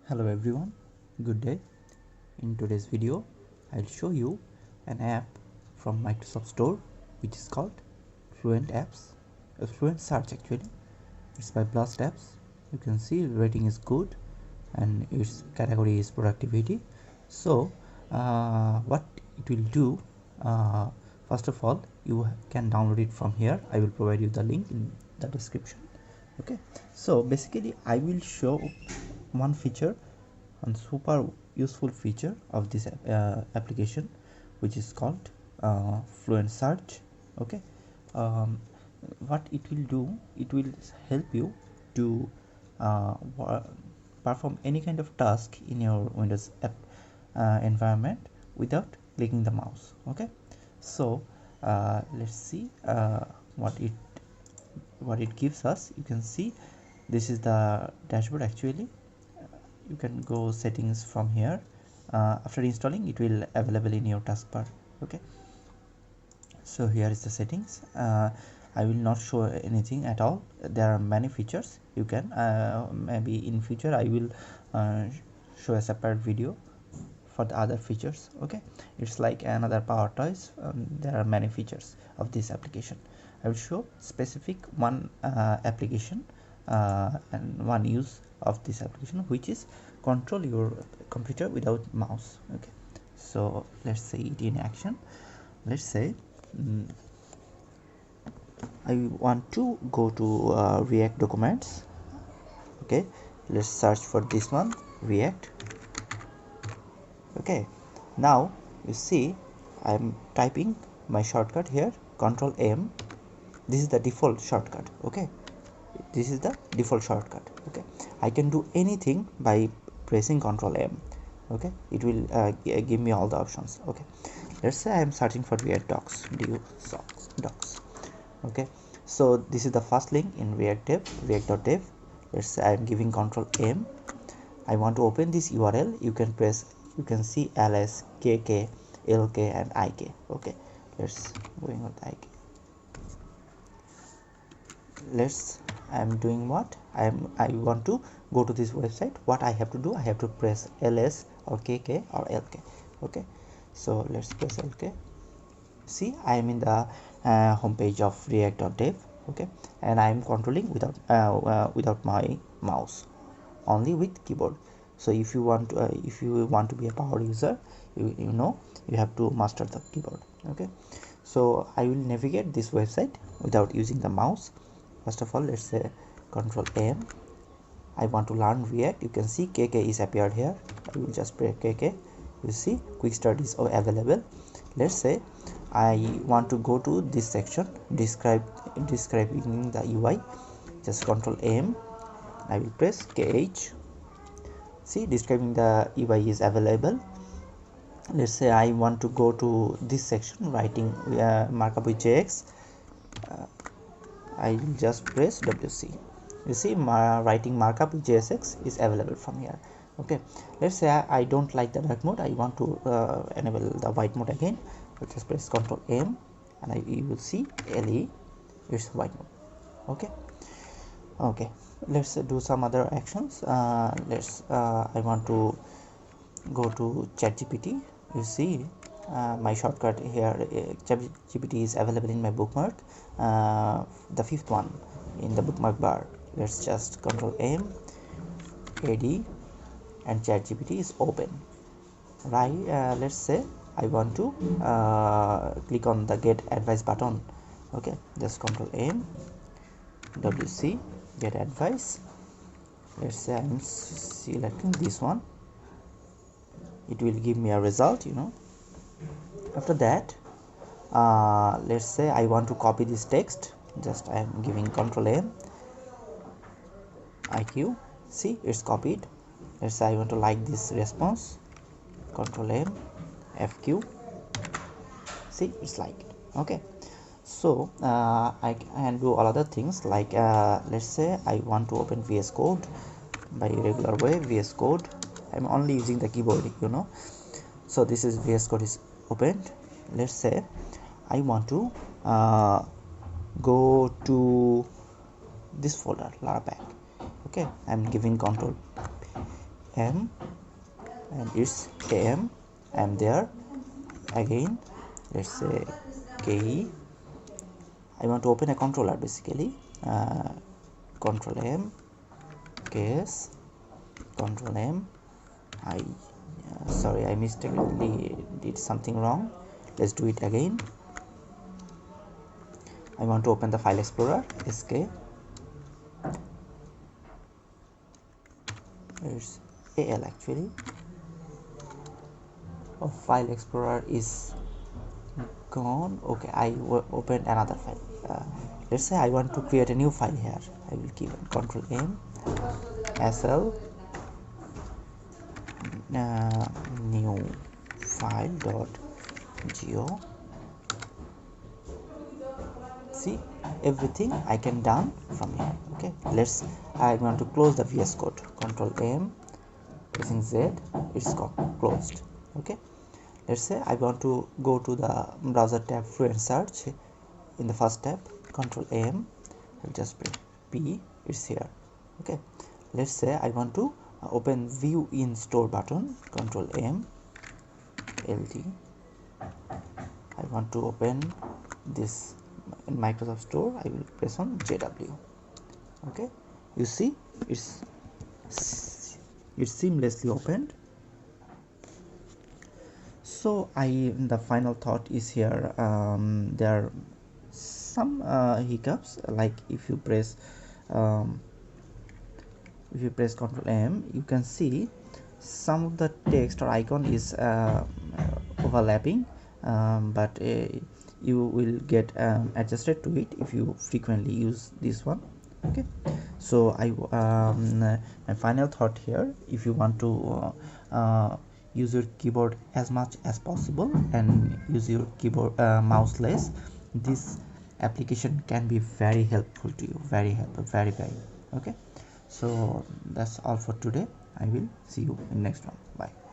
Hello everyone, good day. In today's video I'll show you an app from Microsoft Store which is called Fluent Apps, Fluent Search actually. It's by Blast Apps. You can see rating is good and its category is productivity. So what it will do, first of all you can download it from here. I will provide you the link in the description. Okay, so basically I will show one feature, one super useful feature of this application, which is called Fluent Search. Okay, um, what it will do, it will help you to uh, perform any kind of task in your Windows app environment without clicking the mouse. Okay, so let's see what it gives us. You can see this is the dashboard actually. You can go settings from here. After installing it will available in your taskbar. Okay, so here is the settings. I will not show anything at all. There are many features. You can maybe in future I will show a separate video for the other features. Okay, it's like another power toys. There are many features of this application. I will show specific one application and one use of this application, which is control your computer without mouse. Okay, so let's see it in action. Let's say I want to go to React documents. Okay, let's search for this one, React. Okay, now you see I'm typing my shortcut here, Control M. This is the default shortcut. Okay, this is the default shortcut. Okay, I can do anything by pressing Control M. Okay, it will give me all the options. Okay, let's say I am searching for React docs, docs. Okay, so this is the first link in React dev, react.dev. Let's say I am giving Control M. I want to open this URL. You can see ls, kk, lk and ik. Okay, let's going with ik. I'm doing what I want to go to this website. What I have to do, I have to press ls or kk or lk. Okay, so let's press lk. See, I am in the home page of react.dev. Okay, and I am controlling without my mouse, only with keyboard. So if you want to be a power user, you know you have to master the keyboard. Okay, so I will navigate this website without using the mouse. First of all, let's say Control M. I want to learn React. You can see KK is appeared here. I will just press KK. You see quick start is available. Let's say I want to go to this section, describing the UI. Just Control M. I will press KH. See, describing the UI is available. Let's say I want to go to this section, writing markup with JX. I will just press WC. You see, writing markup with JSX is available from here. Okay, let's say I don't like the dark mode. I want to enable the white mode again. I'll just press Ctrl M, and you will see LE. It's white mode. Okay, let's do some other actions. I want to go to ChatGPT. You see my shortcut here, ChatGPT is available in my bookmark, the fifth one in the bookmark bar. Let's just Control M, AD, and ChatGPT is open. Right, let's say I want to click on the get advice button. Okay, just Control M, WC, get advice. Let's say I'm selecting this one. It will give me a result, After that, let's say I want to copy this text. Just I am giving Control M, IQ. See, it's copied. Let's say I want to like this response. Control M, FQ. See, it's like it. Okay, so I can do all other things like let's say I want to open VS Code by regular way. VS Code, I'm only using the keyboard, so this is VS Code is opened. Let's say I want to go to this folder, Larapack. Okay, I'm giving Control M and it's AM. I'm there again. Let's say KE. I want to open a controller basically. Control M, KS, Control M. Sorry, I mistakenly did something wrong. Let's do it again. I want to open the file explorer. SK. It's AL actually. Oh, file explorer is gone. Okay, I opened another file. Let's say I want to create a new file here. I will give Control M, SL, new file dot geo. See, everything I can done from here. Okay, I want to close the VS Code. Control M, pressing Z, it's closed. Okay, let's say I want to go to the browser tab Fluent Search. In the first tab, Control M, I'll just press P, it's here. Okay, let's say I want to open View in Store button. Control M, LD. I want to open this in Microsoft Store. I will press on JW. Okay, you see it's seamlessly opened. So the final thought is here. There are some hiccups, like if you press Ctrl M, you can see some of the text or icon is overlapping, but you will get adjusted to it if you frequently use this one. Okay, so my final thought here, if you want to use your keyboard as much as possible and use your keyboard mouse less, this application can be very helpful to you, very helpful, very. Okay, so that's all for today. I will see you in next one. Bye.